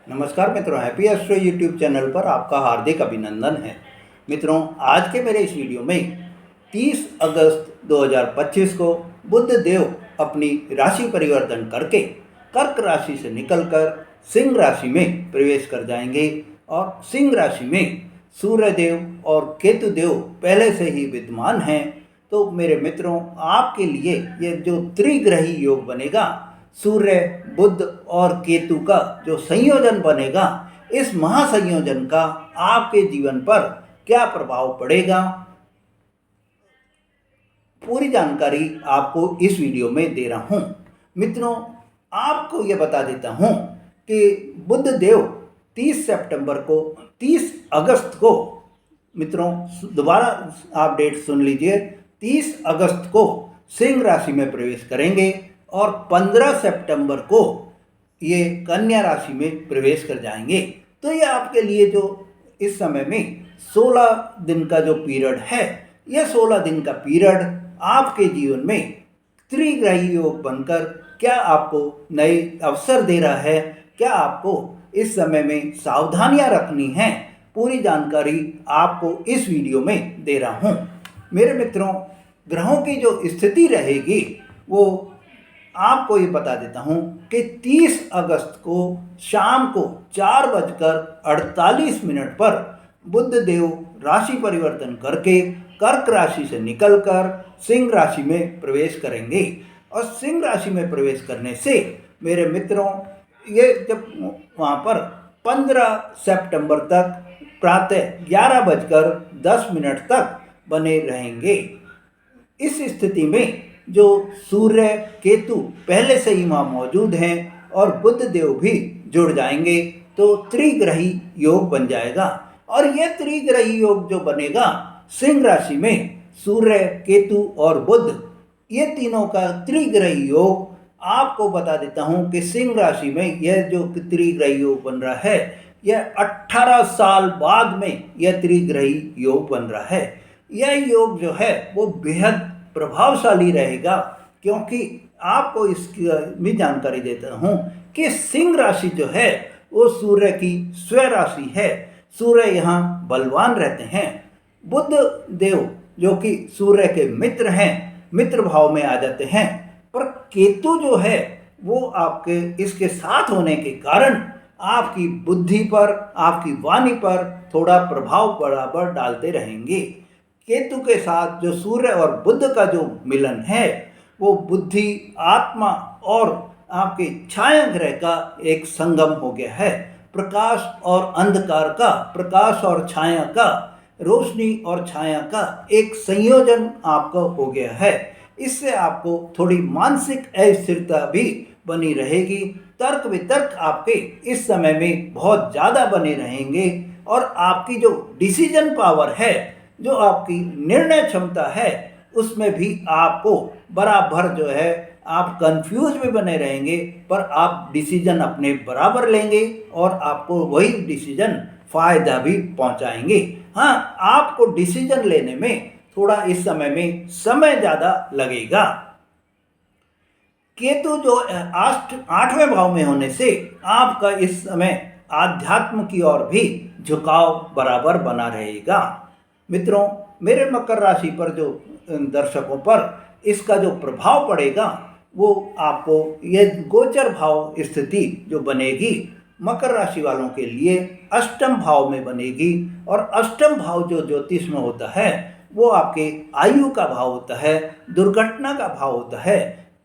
नमस्कार मित्रों, happy astro YouTube channel पर आपका हार्दिक अभिनंदन है। मित्रों, आज के मेरे इस वीडियो में 30 अगस्त 2025 को बुध देव अपनी राशि परिवर्तन करके कर्क राशि से निकलकर सिंह राशि में प्रवेश कर जाएंगे और सिंह राशि में सूर्य देव और केतु देव पहले से ही विद्यमान हैं। तो मेरे मित्रों, आपके लिए ये जो त्रिग्रही योग बनेगा, सूर्य बुध और केतु का जो संयोजन बनेगा, इस महासंयोजन का आपके जीवन पर क्या प्रभाव पड़ेगा, पूरी जानकारी आपको इस वीडियो में दे रहा हूं। मित्रों, आपको यह बता देता हूं कि बुध देव 30 अगस्त को, मित्रों दोबारा आप डेट सुन लीजिए, 30 अगस्त को सिंह राशि में प्रवेश करेंगे और 15 सितंबर को ये कन्या राशि में प्रवेश कर जाएंगे। तो ये आपके लिए जो इस समय में 16 दिन का जो पीरियड है, यह 16 दिन का पीरियड आपके जीवन में त्रिग्रही योग बनकर क्या आपको नए अवसर दे रहा है, क्या आपको इस समय में सावधानियां रखनी हैं, पूरी जानकारी आपको इस वीडियो में दे रहा हूं। मेरे मित्रों, ग्रहों की जो स्थिति रहेगी वो आपको ये बता देता हूँ कि 30 अगस्त को शाम को 4:48 पर बुध देव राशि परिवर्तन करके कर्क राशि से निकलकर सिंह राशि में प्रवेश करेंगे। और सिंह राशि में प्रवेश करने से मेरे मित्रों, ये जब वहाँ पर 15 सितंबर तक प्रातः 11:10 तक बने रहेंगे। इस स्थिति में जो सूर्य केतु पहले से ही वहाँ मौजूद हैं और बुध देव भी जुड़ जाएंगे, तो त्रिग्रही योग बन जाएगा। और यह त्रिग्रही योग जो बनेगा सिंह राशि में, सूर्य केतु और बुध, ये तीनों का त्रिग्रही योग आपको बता देता हूँ कि सिंह राशि में यह जो त्रिग्रही योग बन रहा है, यह 18 साल बाद में यह त्रिग्रही योग बन रहा है। यह योग जो है वो बेहद प्रभावशाली रहेगा, क्योंकि आपको इसकी भी जानकारी देता हूँ कि सिंह राशि जो है वो सूर्य की स्वयं राशि है। सूर्य यहाँ बलवान रहते हैं। बुध देव जो कि सूर्य के मित्र हैं, मित्र भाव में आ जाते हैं। पर केतु जो है वो आपके इसके साथ होने के कारण आपकी बुद्धि पर, आपकी वाणी पर थोड़ा प्रभाव बराबर डालते रहेंगे। केतु के साथ जो सूर्य और बुध का जो मिलन है, वो बुद्धि, आत्मा और आपके छाया ग्रह का एक संगम हो गया है। प्रकाश और अंधकार का, प्रकाश और छाया का, रोशनी और छाया का एक संयोजन आपका हो गया है। इससे आपको थोड़ी मानसिक अस्थिरता भी बनी रहेगी। तर्क वितर्क आपके इस समय में बहुत ज़्यादा बने रहेंगे और आपकी जो डिसीजन पावर है, जो आपकी निर्णय क्षमता है, उसमें भी आपको बराबर जो है आप कंफ्यूज भी बने रहेंगे, पर आप डिसीजन अपने बराबर लेंगे और आपको वही डिसीजन फायदा भी पहुंचाएंगे। हाँ, आपको डिसीजन लेने में थोड़ा इस समय में समय ज़्यादा लगेगा। केतु जो 8वें भाव में होने से आपका इस समय आध्यात्म की ओर भी झुकाव बराबर बना रहेगा। मित्रों, मेरे मकर राशि पर जो दर्शकों पर इसका जो प्रभाव पड़ेगा, वो आपको ये गोचर भाव स्थिति जो बनेगी मकर राशि वालों के लिए अष्टम भाव में बनेगी। और अष्टम भाव जो ज्योतिष में होता है वो आपके आयु का भाव होता है, दुर्घटना का भाव होता है।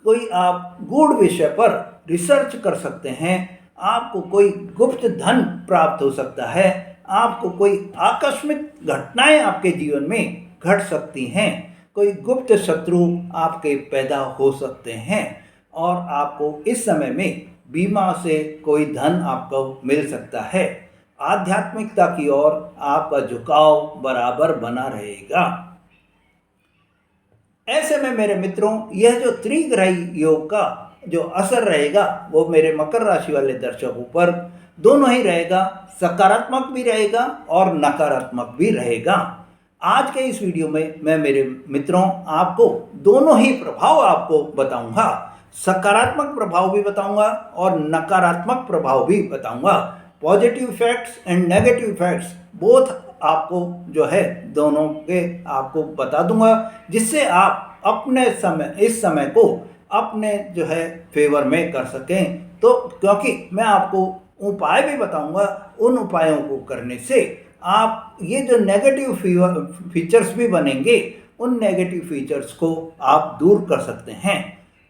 कोई आप गूढ़ विषय पर रिसर्च कर सकते हैं, आपको कोई गुप्त धन प्राप्त हो सकता है, आपको कोई आकस्मिक घटनाएं आपके जीवन में घट सकती हैं, कोई गुप्त शत्रु आपके पैदा हो सकते हैं और आपको इस समय में बीमा से कोई धन आपको मिल सकता है। आध्यात्मिकता की ओर आपका झुकाव बराबर बना रहेगा। ऐसे में मेरे मित्रों, यह जो त्रिग्रही योग का जो असर रहेगा वो मेरे मकर राशि वाले दर्शकों पर दोनों ही रहेगा, सकारात्मक भी रहेगा और नकारात्मक भी रहेगा। आज के इस वीडियो में मैं मेरे मित्रों आपको दोनों ही प्रभाव आपको बताऊंगा, सकारात्मक प्रभाव भी बताऊंगा और नकारात्मक प्रभाव भी बताऊंगा। Positive facts and negative facts both आपको जो है दोनों के आपको बता दूंगा, जिससे आप अपने समय इस समय को अपने जो है फेवर में कर सकें। तो क्योंकि मैं आपको उपाय भी बताऊंगा, उन उपायों को करने से आप ये जो नेगेटिव फीचर्स भी बनेंगे, उन नेगेटिव फीचर्स को आप दूर कर सकते हैं।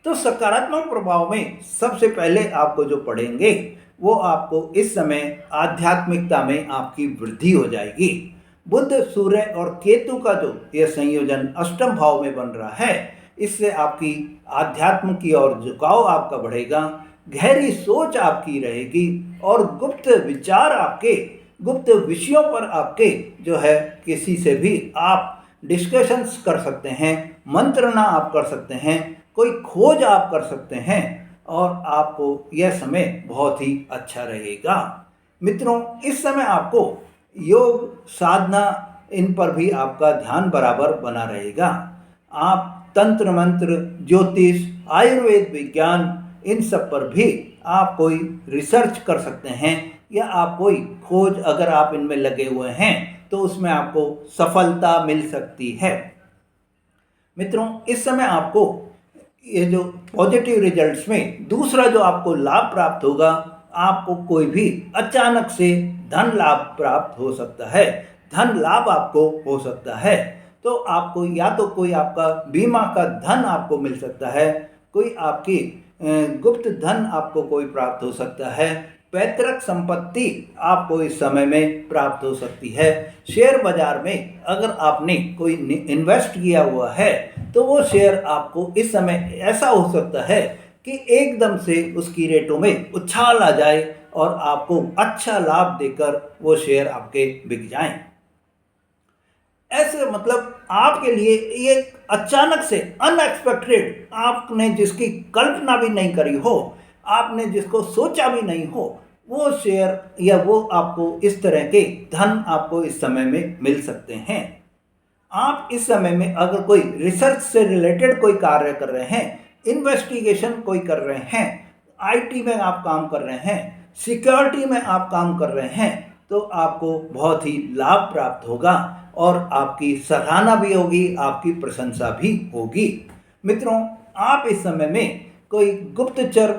तो सकारात्मक प्रभाव में सबसे पहले आपको जो पढ़ेंगे वो आपको इस समय आध्यात्मिकता में आपकी वृद्धि हो जाएगी। बुध, सूर्य और केतु का जो यह संयोजन अष्टम भाव में बन रहा है, इससे आपकी आध्यात्म की ओर झुकाव आपका बढ़ेगा, गहरी सोच आपकी रहेगी और गुप्त विचार आपके, गुप्त विषयों पर आपके जो है किसी से भी आप डिस्कशंस कर सकते हैं, मंत्रणा आप कर सकते हैं, कोई खोज आप कर सकते हैं और आपको यह समय बहुत ही अच्छा रहेगा। मित्रों, इस समय आपको योग, साधना, इन पर भी आपका ध्यान बराबर बना रहेगा। आप तंत्र मंत्र, ज्योतिष, आयुर्वेद विज्ञान, इन सब पर भी आप कोई रिसर्च कर सकते हैं या आप कोई खोज अगर आप इनमें लगे हुए हैं तो उसमें आपको सफलता मिल सकती है। मित्रों, इस समय आपको ये जो पॉजिटिव रिजल्ट्स में दूसरा जो आपको लाभ प्राप्त होगा, आपको कोई भी अचानक से धन लाभ प्राप्त हो सकता है, धन लाभ आपको हो सकता है। तो आपको या तो कोई आपका बीमा का धन आपको मिल सकता है, कोई आपकी गुप्त धन आपको कोई प्राप्त हो सकता है, पैतृक संपत्ति आपको इस समय में प्राप्त हो सकती है। शेयर बाजार में अगर आपने कोई इन्वेस्ट किया हुआ है तो वो शेयर आपको इस समय ऐसा हो सकता है कि एकदम से उसकी रेटों में उछाल आ जाए और आपको अच्छा लाभ देकर वो शेयर आपके बिक जाएं। ऐसे मतलब आपके लिए ये अचानक से अनएक्सपेक्टेड, आपने जिसकी कल्पना भी नहीं करी हो, आपने जिसको सोचा भी नहीं हो, वो शेयर या वो आपको इस तरह के धन आपको इस समय में मिल सकते हैं। आप इस समय में अगर कोई रिसर्च से रिलेटेड कोई कार्य कर रहे हैं, इन्वेस्टिगेशन कोई कर रहे हैं, आईटी में आप काम कर रहे हैं, सिक्योरिटी में आप काम कर रहे हैं, तो आपको बहुत ही लाभ प्राप्त होगा और आपकी सराहना भी होगी, आपकी प्रशंसा भी होगी। मित्रों, आप इस समय में कोई गुप्तचर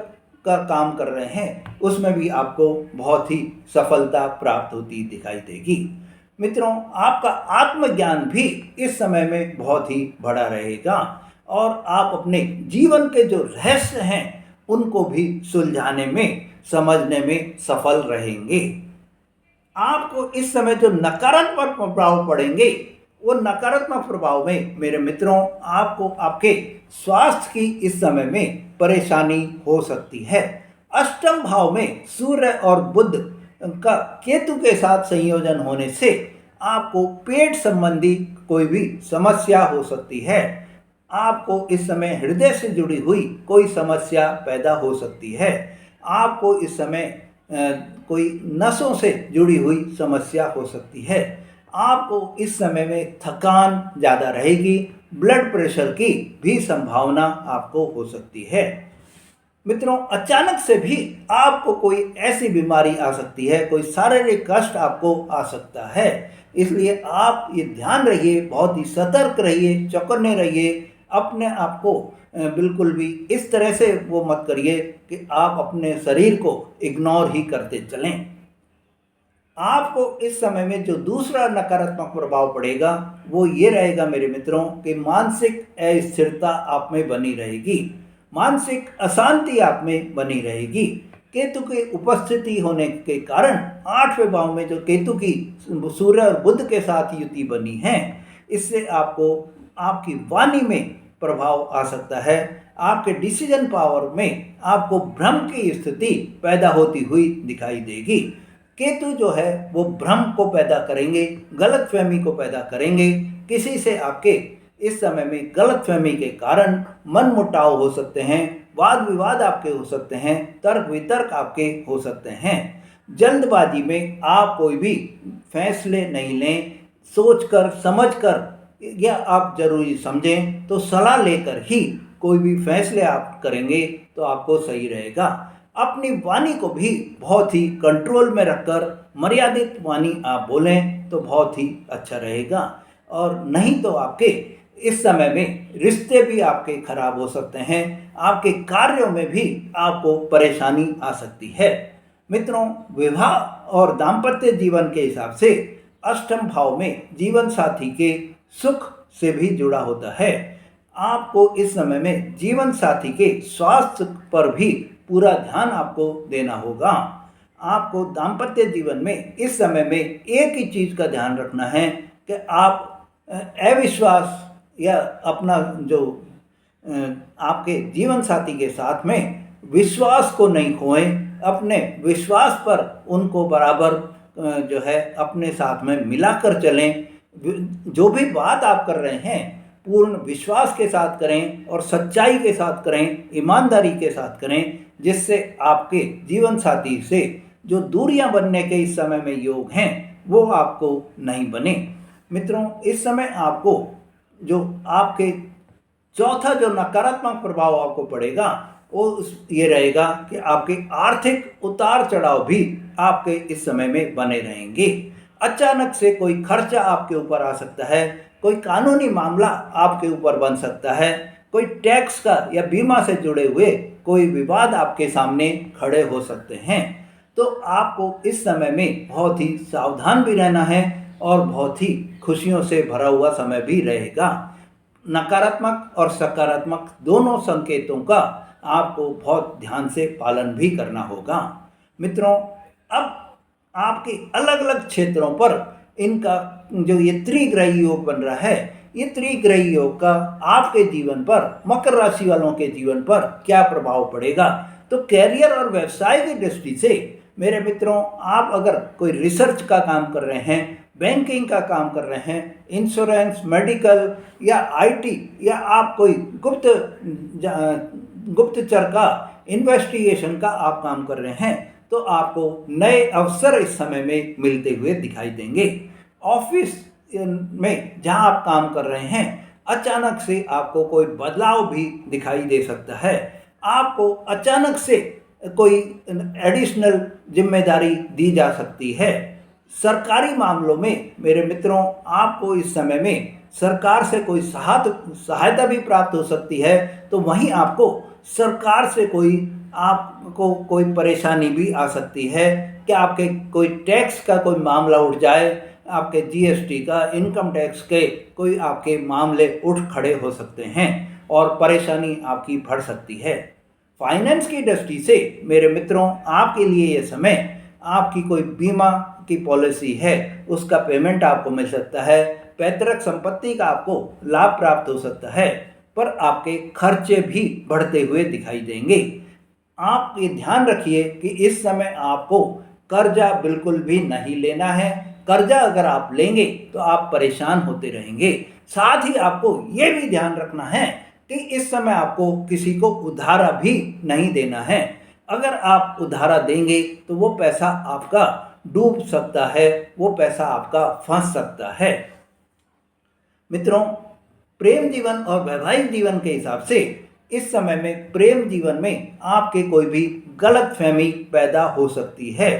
का काम कर रहे हैं, उसमें भी आपको बहुत ही सफलता प्राप्त होती दिखाई देगी। मित्रों, आपका आत्मज्ञान भी इस समय में बहुत ही बड़ा रहेगा और आप अपने जीवन के जो रहस्य हैं उनको भी सुलझाने में, समझने में सफल रहेंगे। आपको इस समय जो नकारात्मक प्रभाव पड़ेंगे, वो नकारात्मक प्रभाव में मेरे मित्रों आपको आपके स्वास्थ्य की इस समय में परेशानी हो सकती है। अष्टम भाव में सूर्य और बुध का केतु के साथ संयोजन होने से आपको पेट संबंधी कोई भी समस्या हो सकती है। आपको इस समय हृदय से जुड़ी हुई कोई समस्या पैदा हो सकती है। आपको इस समय कोई नसों से जुड़ी हुई समस्या हो सकती है। आपको इस समय में थकान ज़्यादा रहेगी, ब्लड प्रेशर की भी संभावना आपको हो सकती है। मित्रों, अचानक से भी आपको कोई ऐसी बीमारी आ सकती है, कोई शारीरिक कष्ट आपको आ सकता है। इसलिए आप ये ध्यान रहिए, बहुत ही सतर्क रहिए, चौकन्ने रहिए, अपने आप को बिल्कुल भी इस तरह से वो मत करिए कि आप अपने शरीर को इग्नोर ही करते चलें। आपको इस समय में जो दूसरा नकारात्मक प्रभाव पड़ेगा वो ये रहेगा मेरे मित्रों कि मानसिक अस्थिरता आप में बनी रहेगी, मानसिक अशांति आप में बनी रहेगी। केतु की उपस्थिति होने के कारण 8वें भाव में जो केतु की सूर्य और बुध के साथ युति बनी है, इससे आपको आपकी वाणी में प्रभाव आ सकता है। आपके डिसीजन पावर में आपको भ्रम की स्थिति पैदा होती हुई दिखाई देगी। केतु जो है वो भ्रम को पैदा करेंगे, गलतफहमी को पैदा करेंगे। किसी से आपके इस समय में गलतफहमी के कारण मनमुटाव हो सकते हैं, वाद विवाद आपके हो सकते हैं, तर्क वितर्क आपके हो सकते हैं। जल्दबाजी में आप कोई भी फैसले नहीं लें, सोचकर समझकर या आप जरूरी समझें तो सलाह लेकर ही कोई भी फैसले आप करेंगे तो आपको सही रहेगा। अपनी वाणी को भी बहुत ही कंट्रोल में रखकर मर्यादित वाणी आप बोलें तो बहुत ही अच्छा रहेगा। और नहीं तो आपके इस समय में रिश्ते भी आपके खराब हो सकते हैं, आपके कार्यों में भी आपको परेशानी आ सकती है। मित्रों, विवाह और दाम्पत्य जीवन के हिसाब से अष्टम भाव में जीवन साथी के सुख से भी जुड़ा होता है। आपको इस समय में जीवन साथी के स्वास्थ्य पर भी पूरा ध्यान आपको देना होगा। आपको दाम्पत्य जीवन में इस समय में एक ही चीज़ का ध्यान रखना है कि आप अविश्वास या अपना जो आपके जीवन साथी के साथ में विश्वास को नहीं खोएं, अपने विश्वास पर उनको बराबर जो है अपने साथ में मिलाकर चलें। जो भी बात आप कर रहे हैं पूर्ण विश्वास के साथ करें और सच्चाई के साथ करें, ईमानदारी के साथ करें, जिससे आपके जीवन साथी से जो दूरियां बनने के इस समय में योग हैं वो आपको नहीं बने। मित्रों, इस समय आपको जो आपके चौथा जो नकारात्मक प्रभाव आपको पड़ेगा वो ये रहेगा कि आपके आर्थिक उतार चढ़ाव भी आपके इस समय में बने रहेंगे। अचानक से कोई खर्चा आपके ऊपर आ सकता है, कोई कानूनी मामला आपके ऊपर बन सकता है, कोई टैक्स का या बीमा से जुड़े हुए कोई विवाद आपके सामने खड़े हो सकते हैं। तो आपको इस समय में बहुत ही सावधान भी रहना है और बहुत ही खुशियों से भरा हुआ समय भी रहेगा। नकारात्मक और सकारात्मक दोनों संकेतों का आपको बहुत ध्यान से पालन भी करना होगा। मित्रों, अब आपके अलग अलग क्षेत्रों पर इनका जो ये त्रिग्रही योग बन रहा है, ये त्रिग्रही योग का आपके जीवन पर, मकर राशि वालों के जीवन पर क्या प्रभाव पड़ेगा। तो कैरियर और व्यवसाय की दृष्टि से मेरे मित्रों, आप अगर कोई रिसर्च का काम कर रहे हैं, बैंकिंग का काम कर रहे हैं, इंश्योरेंस, मेडिकल या आईटी, या आप कोई गुप्तचर का इन्वेस्टिगेशन का आप काम कर रहे हैं, तो आपको नए अवसर इस समय में मिलते हुए दिखाई देंगे। ऑफिस में जहां आप काम कर रहे हैं, अचानक से आपको कोई बदलाव भी दिखाई दे सकता है। आपको अचानक से कोई एडिशनल जिम्मेदारी दी जा सकती है। सरकारी मामलों में मेरे मित्रों, आपको इस समय में सरकार से कोई सहायता भी प्राप्त हो सकती है। तो वहीं आपको सरकार से आपको कोई परेशानी भी आ सकती है कि आपके कोई टैक्स का कोई मामला उठ जाए, आपके जीएसटी का, इनकम टैक्स के कोई आपके मामले उठ खड़े हो सकते हैं और परेशानी आपकी बढ़ सकती है। फाइनेंस की दृष्टि से मेरे मित्रों, आपके लिए ये समय, आपकी कोई बीमा की पॉलिसी है उसका पेमेंट आपको मिल सकता है, पैतृक संपत्ति का आपको लाभ प्राप्त हो सकता है, पर आपके खर्चे भी बढ़ते हुए दिखाई देंगे। आप ये ध्यान रखिए कि इस समय आपको कर्जा बिल्कुल भी नहीं लेना है। कर्जा अगर आप लेंगे तो आप परेशान होते रहेंगे। साथ ही आपको ये भी ध्यान रखना है कि इस समय आपको किसी को उधारा भी नहीं देना है। अगर आप उधारा देंगे तो वो पैसा आपका डूब सकता है, वो पैसा आपका फंस सकता है। मित्रों, प्रेम जीवन और वैवाहिक जीवन के हिसाब से इस समय में प्रेम जीवन में आपके कोई भी गलतफहमी पैदा हो सकती है।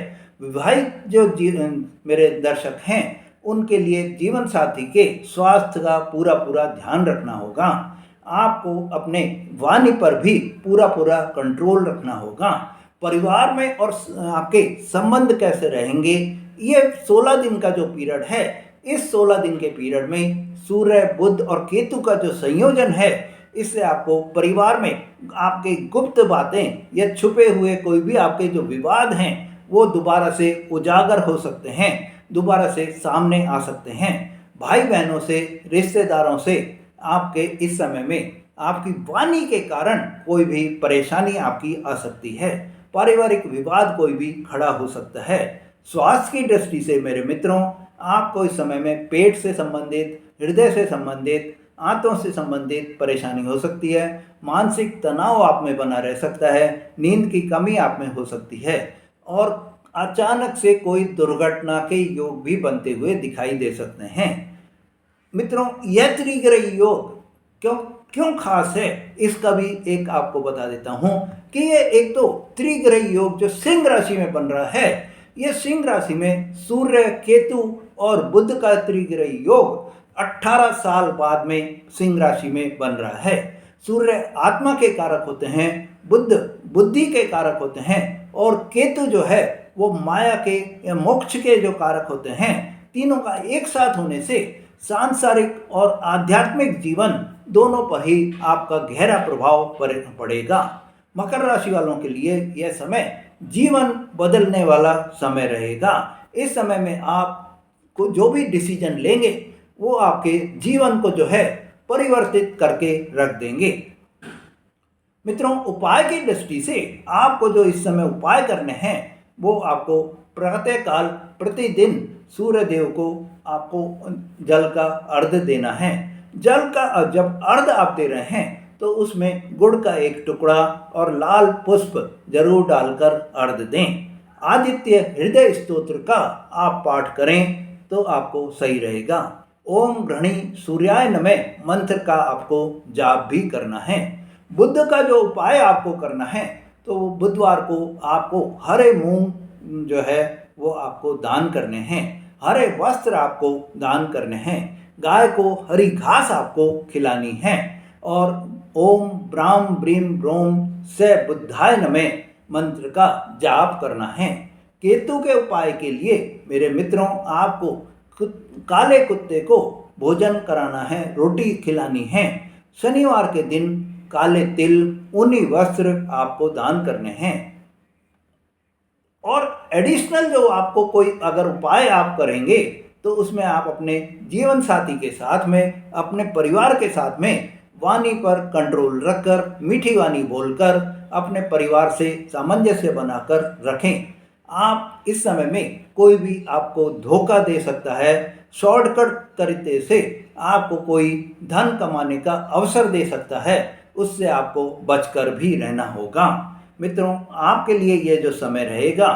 विवाहिक जो मेरे दर्शक हैं, उनके लिए जीवन साथी के स्वास्थ्य का पूरा पूरा ध्यान रखना होगा। आपको अपने वाणी पर भी पूरा पूरा कंट्रोल रखना होगा। परिवार में और आपके संबंध कैसे रहेंगे, ये 16 दिन का जो पीरियड है, इस 16 दिन के पीरियड में सूर्य, बुध और केतु का जो संयोजन है, इससे आपको परिवार में आपके गुप्त बातें या छुपे हुए कोई भी आपके जो विवाद हैं वो दोबारा से उजागर हो सकते हैं, दोबारा से सामने आ सकते हैं। भाई बहनों से, रिश्तेदारों से आपके इस समय में आपकी वाणी के कारण कोई भी परेशानी आपकी आ सकती है। पारिवारिक विवाद कोई भी खड़ा हो सकता है। स्वास्थ्य की दृष्टि से मेरे मित्रों, आपको इस समय में पेट से संबंधित, हृदय से संबंधित, आंतों से संबंधित परेशानी हो सकती है। मानसिक तनाव आप में बना रह सकता है, नींद की कमी आप में हो सकती है और अचानक से कोई दुर्घटना के योग भी बनते हुए दिखाई दे सकते हैं। मित्रों, यह त्रिग्रही योग क्यों क्यों खास है इसका भी एक आपको बता देता हूँ कि ये एक तो त्रिग्रही योग जो सिंह राशि में बन रहा है, ये सिंह राशि में सूर्य, केतु और बुध का त्रिग्रही योग 18 साल बाद में सिंह राशि में बन रहा है। सूर्य आत्मा के कारक होते हैं, बुध बुद्धि के कारक होते हैं और केतु जो है वो माया के या मोक्ष के जो कारक होते हैं। तीनों का एक साथ होने से सांसारिक और आध्यात्मिक जीवन दोनों पर ही आपका गहरा प्रभाव पड़ेगा। मकर राशि वालों के लिए यह समय जीवन बदलने वाला समय रहेगा। इस समय में आप को जो भी डिसीजन लेंगे वो आपके जीवन को जो है परिवर्तित करके रख देंगे। मित्रों, उपाय की दृष्टि से आपको जो इस समय उपाय करने हैं वो आपको प्रातःकाल प्रतिदिन सूर्य देव को आपको जल का अर्घ्य देना है। जल का जब अर्घ्य आप दे रहे हैं तो उसमें गुड़ का एक टुकड़ा और लाल पुष्प जरूर डालकर अर्घ्य दें। आदित्य हृदय स्तोत्र का आप पाठ करें तो आपको सही रहेगा। ओम घृणी सूर्याय नमः मंत्र का आपको जाप भी करना है। बुध का जो उपाय आपको करना है तो वो बुधवार को आपको हरे मूंग जो है वो आपको दान करने हैं, हरे वस्त्र आपको दान करने हैं, गाय को हरी घास आपको खिलानी है और ओम ब्राम ब्रीम ब्रोम से बुद्धाय नमः मंत्र का जाप करना है। केतु के उपाय के लिए मेरे मित्रों आपको काले कुत्ते को भोजन कराना है, रोटी खिलानी है। शनिवार के दिन काले तिल, ऊनी वस्त्र आपको दान करने हैं। और एडिशनल जो आपको कोई अगर उपाय आप करेंगे तो उसमें आप अपने जीवन साथी के साथ में, अपने परिवार के साथ में वाणी पर कंट्रोल रखकर, मीठी वाणी बोलकर अपने परिवार से सामंजस्य बनाकर रखें। आप इस समय में कोई भी आपको धोखा दे सकता है, शॉर्टकट तरीके से आपको कोई धन कमाने का अवसर दे सकता है, उससे आपको बचकर भी रहना होगा। मित्रों, आपके लिए ये जो समय रहेगा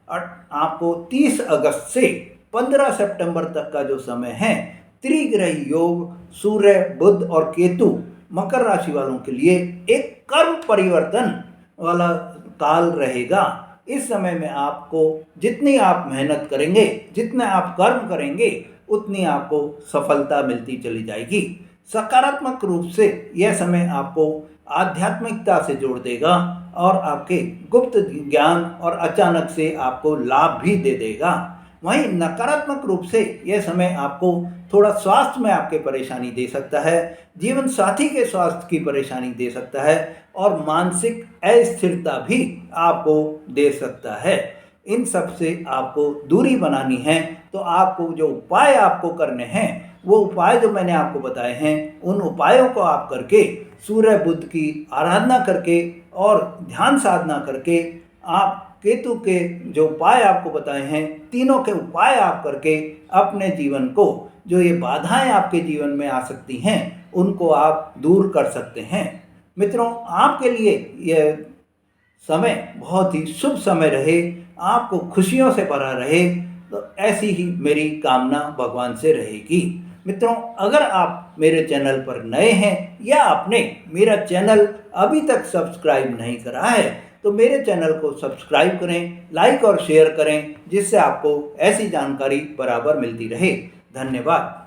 आपको 30 अगस्त से 15 सितंबर तक का जो समय है, त्रिग्रही योग सूर्य, बुध और केतु मकर राशि वालों के लिए एक कर्म परिवर्तन वाला काल रहेगा। इस समय में आपको जितनी आप मेहनत करेंगे, जितना आप कर्म करेंगे, उतनी आपको सफलता मिलती चली जाएगी। सकारात्मक रूप से यह समय आपको आध्यात्मिकता से जोड़ देगा और आपके गुप्त ज्ञान और अचानक से आपको लाभ भी दे देगा। वहीं नकारात्मक रूप से यह समय आपको थोड़ा स्वास्थ्य में आपके परेशानी दे सकता है, जीवन साथी के स्वास्थ्य की परेशानी दे सकता है और मानसिक अस्थिरता भी आपको दे सकता है। इन सब से आपको दूरी बनानी है तो आपको जो उपाय आपको करने हैं वो उपाय जो मैंने आपको बताए हैं, उन उपायों को आप करके सूर्य बुध की आराधना करके और ध्यान साधना करके आप केतु के जो उपाय आपको बताए हैं, तीनों के उपाय आप करके अपने जीवन को, जो ये बाधाएं आपके जीवन में आ सकती हैं, उनको आप दूर कर सकते हैं। मित्रों, आपके लिए यह समय बहुत ही शुभ समय रहे, आपको खुशियों से भरा रहे, तो ऐसी ही मेरी कामना भगवान से रहेगी। मित्रों, अगर आप मेरे चैनल पर नए हैं या आपने मेरा चैनल अभी तक सब्सक्राइब नहीं करा है तो मेरे चैनल को सब्सक्राइब करें, लाइक और शेयर करें, जिससे आपको ऐसी जानकारी बराबर मिलती रहे। धन्यवाद।